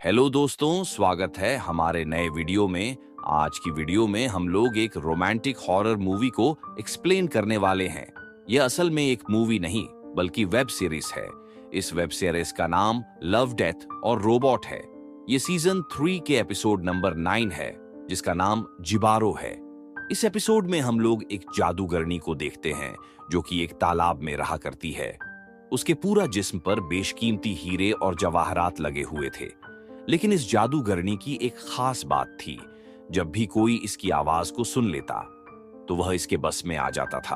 Hello दोस्तों, स्वागत है हमारे नए वीडियो में। आज की वीडियो में हम लोग एक रोमांटिक हॉरर मूवी को एक्सप्लेन करने वाले हैं। यह असल में एक मूवी नहीं बल्कि वेब सीरीज है। इस वेब सीरीज का नाम लव, डेथ और रोबोट है। ये सीजन 3 के एपिसोड नंबर 9 है, जिसका नाम जिबारो है। इस एपिसोड में हम लोग एक जादूगरनी को देखते हैं जो कि एक तालाब में रहा करती है। उसके पूरा जिस्म पर बेशकीमती हीरे और जवाहरात लगे हुए थे। लेकिन इस जादूगरनी की एक खास बात थी। जब भी कोई इसकी आवाज को सुन लेता तो वह इसके बस में आ जाता था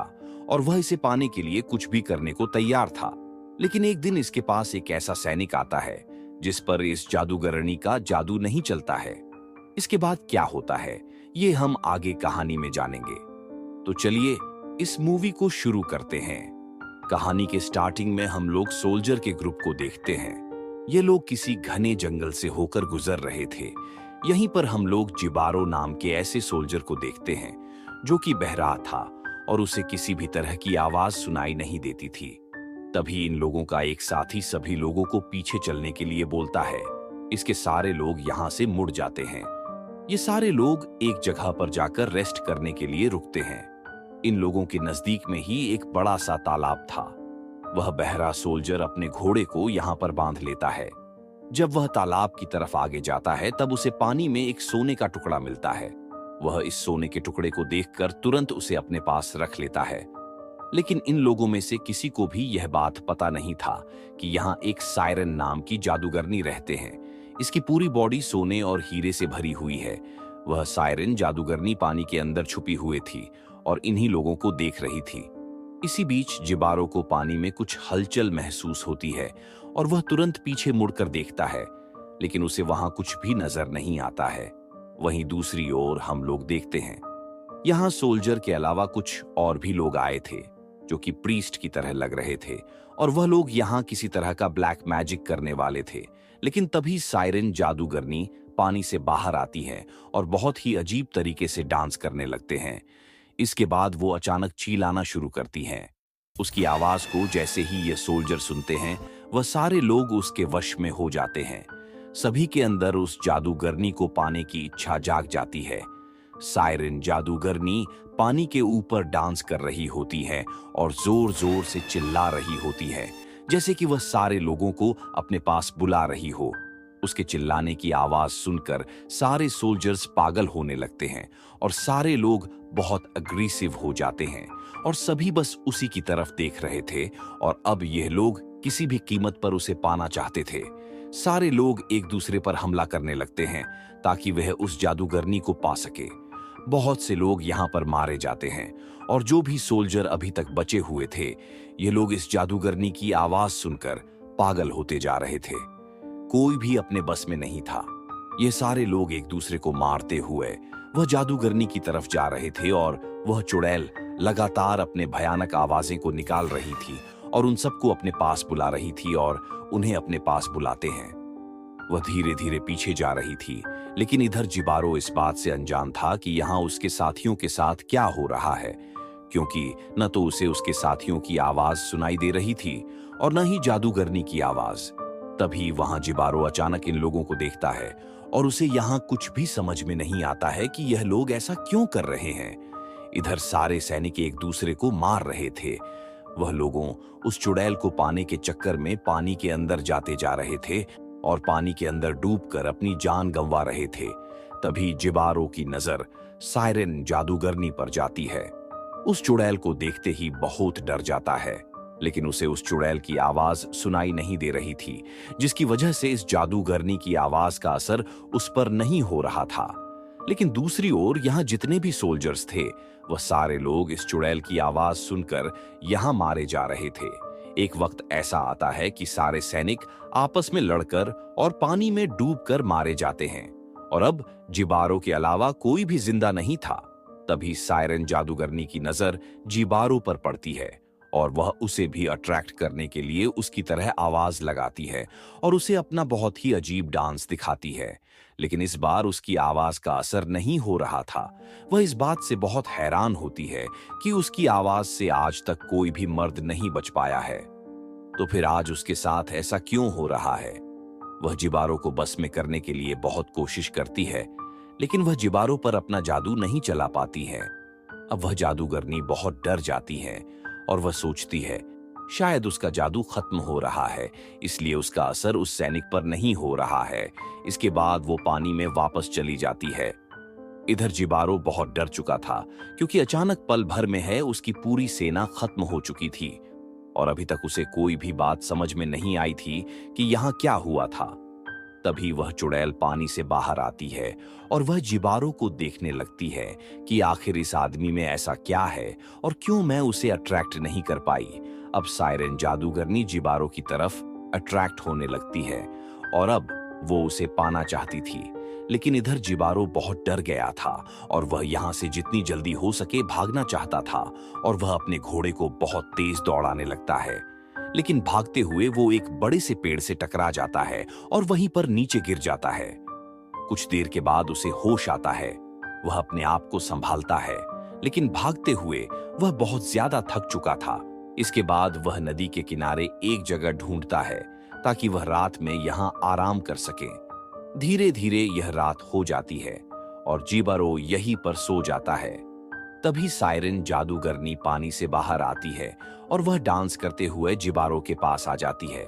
और वह इसे पाने के लिए कुछ भी करने को तैयार था। लेकिन एक दिन इसके पास एक ऐसा सैनिक आता है जिस पर इस जादूगरनी का जादू नहीं चलता है। इसके बाद क्या होता है ये हम आगे कहानी में जानेंगे। तो चलिए इस मूवी को शुरू करते हैं। कहानी के स्टार्टिंग में हम लोग सोल्जर के ग्रुप को देखते हैं। ये लोग किसी घने जंगल से होकर गुजर रहे थे। यहीं पर हम लोग जिबारो नाम के ऐसे सोल्जर को देखते हैं जो कि बहरा था और उसे किसी भी तरह की आवाज सुनाई नहीं देती थी। तभी इन लोगों का एक साथी सभी लोगों को पीछे चलने के लिए बोलता है। इसके सारे लोग यहाँ से मुड़ जाते हैं। ये सारे लोग एक जगह पर जाकर रेस्ट करने के लिए रुकते हैं। इन लोगों के नजदीक में ही एक बड़ा सा तालाब था। वह बहरा सोल्जर अपने घोड़े को यहाँ पर बांध लेता है। जब वह तालाब की तरफ आगे जाता है तब उसे पानी में एक सोने का टुकड़ा मिलता है। वह इस सोने के टुकड़े को देखकर तुरंत उसे अपने पास रख लेता है। लेकिन इन लोगों में से किसी को भी यह बात पता नहीं था कि यहाँ एक सायरन नाम की जादूगरनी रहते हैं। इसकी पूरी बॉडी सोने और हीरे से भरी हुई है। वह सायरन जादूगरनी पानी के अंदर छुपी हुई थी और इन्हीं लोगों को देख रही थी। इसी बीच जिबारो को पानी में कुछ हलचल महसूस होती है और वह तुरंत पीछे मुड़कर देखता है, लेकिन उसे वहां कुछ भी नजर नहीं आता है। वहीं दूसरी ओर हम लोग देखते हैं यहाँ सोल्जर के अलावा कुछ और भी लोग आए थे जो कि प्रीस्ट की तरह लग रहे थे और वह लोग यहाँ किसी तरह का ब्लैक मैजिक करने वाले थे। लेकिन तभी सायरन जादूगरनी पानी से बाहर आती है और बहुत ही अजीब तरीके से डांस करने लगते हैं। इसके बाद वो अचानक चिल्लाना शुरू करती हैं। उसकी आवाज को जैसे ही ये सोल्जर सुनते हैं वह सारे लोग उसके वश में हो जाते हैं। सभी के अंदर उस जादूगरनी को पाने की इच्छा जाग जाती है। सायरन जादूगरनी पानी के ऊपर डांस कर रही होती है और जोर जोर से चिल्ला रही होती है, जैसे कि वह सारे लोगों को अपने पास बुला रही हो। उसके चिल्लाने की आवाज सुनकर सारे सोल्जर्स पागल होने लगते हैं और सारे लोग बहुत अग्रेसिव हो जाते हैं और सभी बस उसी की तरफ देख रहे थे और अब यह लोग किसी भी कीमत पर उसे पाना चाहते थे। सारे लोग एक दूसरे पर हमला करने लगते हैं ताकि वह उस जादूगरनी को पा सके। बहुत से लोग यहाँ पर मारे जाते हैं और जो भी सोल्जर अभी तक बचे हुए थे ये लोग इस जादूगरनी की आवाज सुनकर पागल होते जा रहे थे। कोई भी अपने बस में नहीं था। ये सारे लोग एक दूसरे को मारते हुए वह जादूगरनी की तरफ जा रहे थे और वह चुड़ैल लगातार अपने भयानक आवाजें को निकाल रही थी और उन सबको अपने पास बुला रही थी और उन्हें अपने पास बुलाते हैं। वह धीरे धीरे पीछे जा रही थी, लेकिन इधर जिबारो इस बात से अनजान था कि यहाँ उसके साथियों के साथ क्या हो रहा है, क्योंकि न तो उसे उसके साथियों की आवाज सुनाई दे रही थी और न ही जादूगरनी की आवाज। तभी वहां जिबारो अचानक इन लोगों को देखता है और उसे यहाँ कुछ भी समझ में नहीं आता है कि यह लोग ऐसा क्यों कर रहे हैं। इधर सारे सैनिक एक दूसरे को मार रहे थे। वह लोगों उस चुड़ैल को पाने के चक्कर में पानी के अंदर जाते जा रहे थे और पानी के अंदर डूबकर अपनी जान गंवा रहे थे। तभी जिबारो की नजर सायरन जादूगरनी पर जाती है। उस चुड़ैल को देखते ही बहुत डर जाता है, लेकिन उसे उस चुड़ैल की आवाज सुनाई नहीं दे रही थी, जिसकी वजह से इस जादूगरनी की आवाज का असर उस पर नहीं हो रहा था। लेकिन दूसरी ओर यहाँ जितने भी सोल्जर्स थे वह सारे लोग इस चुड़ैल की आवाज सुनकर यहाँ मारे जा रहे थे। एक वक्त ऐसा आता है कि सारे सैनिक आपस में लड़कर और पानी में डूबकर मारे जाते हैं और अब जिबारो के अलावा कोई भी जिंदा नहीं था। तभी सायरन जादूगरनी की नजर जिबारो पर पड़ती है और वह उसे भी अट्रैक्ट करने के लिए उसकी तरह आवाज लगाती है और उसे अपना बहुत ही अजीब डांस दिखाती है। लेकिन इस बार उसकी आवाज का असर नहीं हो रहा था। वह इस बात से बहुत हैरान होती है कि उसकी आवाज से आज तक कोई भी मर्द नहीं बच पाया है। तो फिर आज उसके साथ ऐसा क्यों हो रहा है? वह जिबारो को बस में करने के लिए बहुत कोशिश करती है, लेकिन वह जिबारो पर अपना जादू नहीं चला पाती है। अब वह जादूगरनी बहुत डर जाती है और वह सोचती है शायद उसका जादू खत्म हो रहा है, इसलिए उसका असर उस सैनिक पर नहीं हो रहा है। इसके बाद वो पानी में वापस चली जाती है। इधर जिबारो बहुत डर चुका था, क्योंकि अचानक पल भर में है उसकी पूरी सेना खत्म हो चुकी थी और अभी तक उसे कोई भी बात समझ में नहीं आई थी कि यहाँ क्या हुआ था। तभी वह चुड़ैल पानी से बाहर आती है और वह जिबारो को देखने लगती है कि आखिर इस आदमी में ऐसा क्या है और क्यों मैं उसे अट्रैक्ट नहीं कर पाई। अब सायरन जादूगरनी जिबारो की तरफ अट्रैक्ट होने लगती है और अब वो उसे पाना चाहती थी, लेकिन इधर जिबारो बहुत डर गया था और वह यहाँ से जितनी जल्दी हो सके भागना चाहता था और वह अपने घोड़े को बहुत तेज दौड़ाने लगता है। लेकिन भागते हुए वो एक बड़े से पेड़ से टकरा जाता है और वहीं पर नीचे गिर जाता है। कुछ देर के बाद उसे होश आता है। वह अपने आप को संभालता है, लेकिन भागते हुए वह बहुत ज्यादा थक चुका था। इसके बाद वह नदी के किनारे एक जगह ढूंढता है ताकि वह रात में यहाँ आराम कर सके। धीरे धीरे यह रात हो जाती है और जिबारो यहीं पर सो जाता है। तभी सायरन जादूगरनी पानी से बाहर आती है और वह डांस करते हुए जिबारो के पास आ जाती है।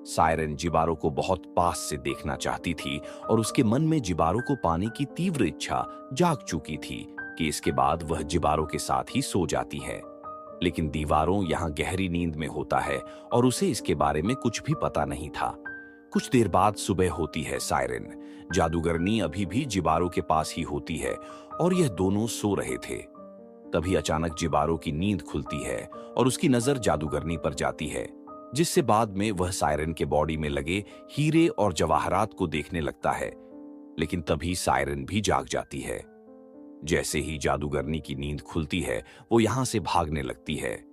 सायरन जिबारो को बहुत पास से देखना चाहती थी और उसके मन में जिबारो को पाने की तीव्र इच्छा जाग चुकी थी कि इसके बाद वह जिबारो के साथ ही सो जाती है। लेकिन दीवारों यहाँ गहरी नींद में होता है और उसे इसके बारे में कुछ भी पता नहीं था। कुछ देर बाद सुबह होती है। सायरन जादूगरनी अभी भी जिबारो के पास ही होती है और यह दोनों सो रहे थे। तभी अचानक जिबारो की नींद खुलती है और उसकी नजर जादूगरनी पर जाती है, जिससे बाद में वह सायरन के बॉडी में लगे हीरे और जवाहरात को देखने लगता है। लेकिन तभी सायरन भी जाग जाती है। जैसे ही जादूगरनी की नींद खुलती है, वो यहां से भागने लगती है।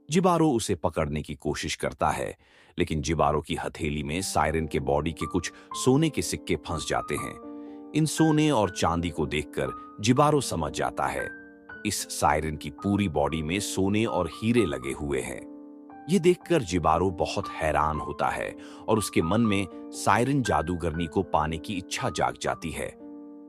जिबारो उसे पकड़ने की कोशिश करता है, लेकिन जिबारो की हथेली में सायरन के बॉडी के कुछ सोने के सिक्के फंस जाते हैं। इन सोने और चांदी को देखकर जिबारो समझ जाता है इस सायरन की पूरी बॉडी में सोने और हीरे लगे हुए हैं। ये देखकर जिबारो बहुत हैरान होता है और उसके मन में सायरन जादूगरनी को पाने की इच्छा जाग जाती है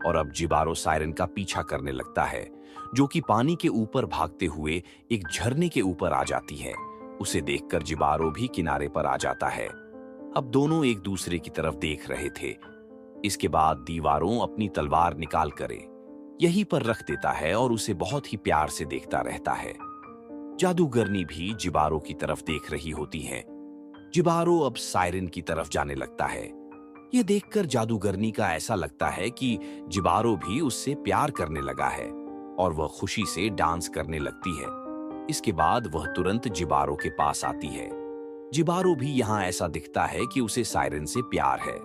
और अब जिबारो सायरन का पीछा करने लगता है, जो कि पानी के ऊपर भागते हुए एक झरने के ऊपर आ जाती है। उसे देखकर जिबारो भी किनारे पर आ जाता है। अब दोनों एक दूसरे की तरफ देख रहे थे। इसके बाद दीवारों अपनी तलवार निकाल कर यहीं पर रख देता है और उसे बहुत ही प्यार से देखता रहता है। जादूगरनी भी जिबारो की तरफ देख रही होती है। जिबारो अब सायरन की तरफ जाने लगता है। यह देखकर जादूगरनी का ऐसा लगता है कि जिबारो भी उससे प्यार करने लगा है और वह खुशी से डांस करने लगती है। इसके बाद वह तुरंत जिबारो के पास आती है। जिबारो भी यहाँ ऐसा दिखता है कि उसे सायरन से प्यार है,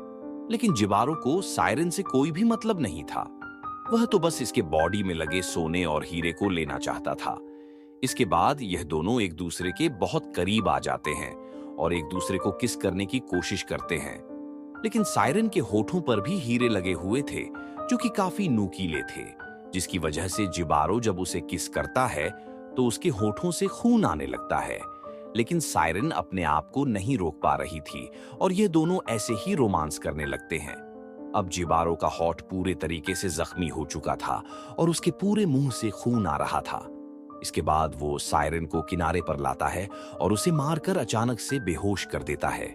लेकिन जिबारो को सायरन से कोई भी मतलब नहीं था। वह तो बस इसके बॉडी में लगे सोने और हीरे को लेना चाहता था। इसके बाद यह दोनों एक दूसरे के बहुत करीब आ जाते हैं और एक दूसरे को किस करने की कोशिश करते हैं, लेकिन सायरन के होठों पर भी हीरे लगे हुए थे जो कि काफी नुकीले थे, जिसकी वजह से जिबारो जब उसे किस करता है तो उसके होठों से खून आने लगता है। लेकिन सायरन अपने आप को नहीं रोक पा रही थी और ये दोनों ऐसे ही रोमांस करने लगते हैं। अब जिबारो का होठ पूरे तरीके से जख्मी हो चुका था और उसके पूरे मुंह से खून आ रहा था। इसके बाद वो सायरन को किनारे पर लाता है और उसे मारकर अचानक से बेहोश कर देता है।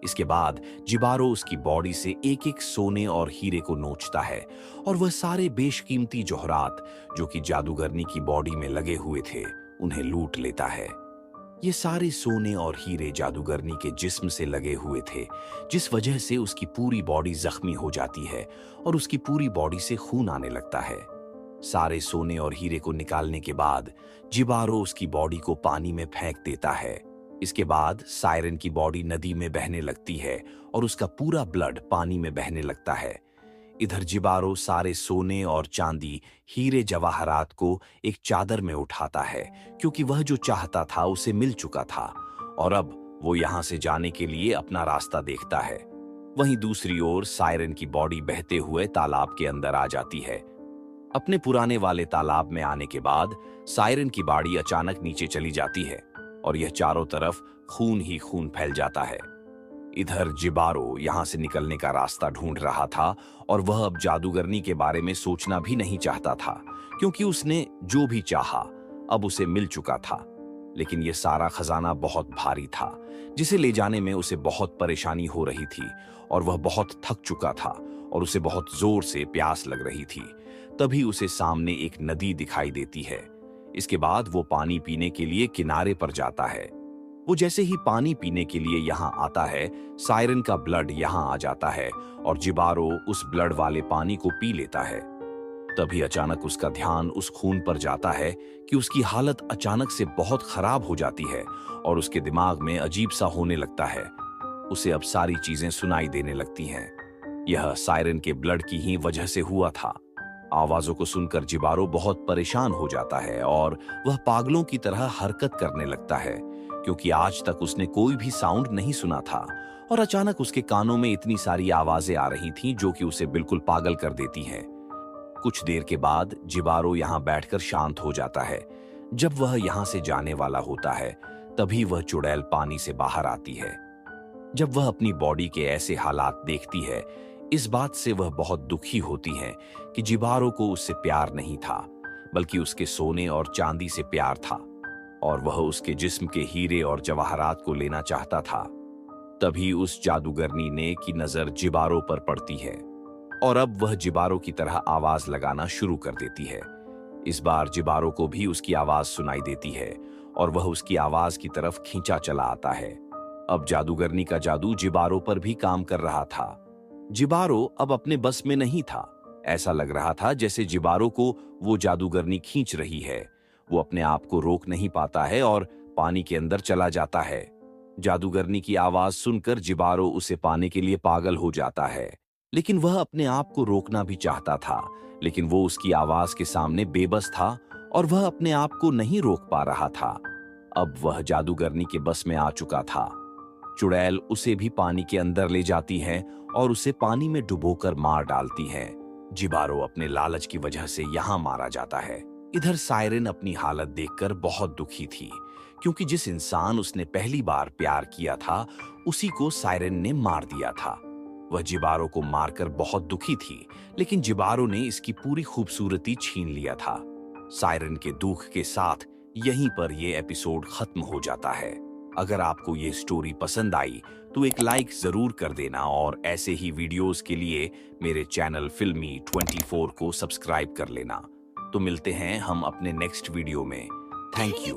इसके बाद जिबारो उसकी बॉडी से एक एक सोने और हीरे को नोचता है और वह सारे बेशकीमती जौहरात जो कि जादूगरनी की बॉडी में लगे हुए थे उन्हें लूट लेता है। ये सारे सोने और हीरे जादूगरनी के जिस्म से लगे हुए थे, जिस वजह से उसकी पूरी बॉडी जख्मी हो जाती है और उसकी पूरी बॉडी से खून आने लगता है। सारे सोने और हीरे को निकालने के बाद जिबारो उसकी बॉडी को पानी में फेंक देता है। इसके बाद सायरन की बॉडी नदी में बहने लगती है और उसका पूरा ब्लड पानी में बहने लगता है। इधर जिबारो सारे सोने और चांदी, हीरे जवाहरात को एक चादर में उठाता है, क्योंकि वह जो चाहता था उसे मिल चुका था और अब वो यहाँ से जाने के लिए अपना रास्ता देखता है। वहीं दूसरी ओर सायरन की बॉडी बहते हुए तालाब के अंदर आ जाती है। अपने पुराने वाले तालाब में आने के बाद सायरन की बॉडी अचानक नीचे चली जाती है और यह चारों तरफ खून ही खून फैल जाता है। इधर जिबारो यहाँ से निकलने का रास्ता ढूंढ रहा था और वह अब जादूगरनी के बारे में सोचना भी नहीं चाहता था, क्योंकि उसने जो भी चाहा अब उसे मिल चुका था। लेकिन यह सारा खजाना बहुत भारी था, जिसे ले जाने में उसे बहुत परेशानी हो रही थी और वह बहुत थक चुका था और उसे बहुत जोर से प्यास लग रही थी। तभी उसे सामने एक नदी दिखाई देती है। इसके बाद वो पानी पीने के लिए किनारे पर जाता है। वो जैसे ही पानी पीने के लिए यहाँ आता है, सायरन का ब्लड यहाँ आ जाता है और जिबारो उस ब्लड वाले पानी को पी लेता है। तभी अचानक उसका ध्यान उस खून पर जाता है कि उसकी हालत अचानक से बहुत खराब हो जाती है और उसके दिमाग में अजीब सा होने लगता है। उसे अब सारी चीजें सुनाई देने लगती हैं। यह सायरन के ब्लड की ही वजह से हुआ था। आवाजों को सुनकर जिबारो बहुत परेशान हो जाता है और वह पागलों की तरह हरकत करने लगता है, क्योंकि आज तक उसने कोई भी साउंड नहीं सुना था और अचानक उसके कानों में इतनी सारी आवाजें आ रही थीं जो कि उसे बिल्कुल पागल कर देती हैं। कुछ देर के बाद जिबारो यहाँ बैठकर शांत हो जाता है। जब वह यहाँ से जाने वाला होता है, तभी वह चुड़ैल पानी से बाहर आती है। जब वह अपनी बॉडी के ऐसे हालात देखती है, इस बात से वह बहुत दुखी होती है कि जिबारो को उससे प्यार नहीं था, बल्कि उसके सोने और चांदी से प्यार था और वह उसके जिस्म के हीरे और जवाहरात को लेना चाहता था। तभी उस जादूगरनी ने की नजर जिबारो पर पड़ती है और अब वह जिबारो की तरह आवाज लगाना शुरू कर देती है। इस बार जिबारो को भी उसकी आवाज सुनाई देती है और वह उसकी आवाज की तरफ खींचा चला आता है। अब जादूगरनी का जादू जिबारो पर भी काम कर रहा था। जिबारो अब अपने बस में नहीं था। ऐसा लग रहा था जैसे जिबारो को वो जादूगरनी खींच रही है। वो अपने आप को रोक नहीं पाता है और पानी के अंदर चला जाता है। जादूगरनी की आवाज सुनकर जिबारो उसे पाने के लिए पागल हो जाता है, लेकिन वह अपने आप को रोकना भी चाहता था, लेकिन वो उसकी आवाज के सामने बेबस था और वह अपने आप को नहीं रोक पा रहा था। अब वह जादूगरनी के बस में आ चुका था। चुड़ैल उसे भी पानी के अंदर ले जाती है और उसे पानी में डुबोकर मार डालती है। जिबारो अपने लालच की वजह से यहाँ मारा जाता है। इधर सायरन अपनी हालत देखकर बहुत दुखी थी, क्योंकि जिस इंसान उसने पहली बार प्यार किया था, उसी को सायरन ने मार दिया था। वह जिबारो को मारकर बहुत दुखी थी, लेकिन जिबारो ने इसकी पूरी खूबसूरती छीन लिया था। सायरन के दुख के साथ यहीं पर यह एपिसोड खत्म हो जाता है। अगर आपको ये स्टोरी पसंद आई तो एक लाइक जरूर कर देना और ऐसे ही वीडियोस के लिए मेरे चैनल फिल्मी 24 को सब्सक्राइब कर लेना। तो मिलते हैं हम अपने नेक्स्ट वीडियो में। Thank you.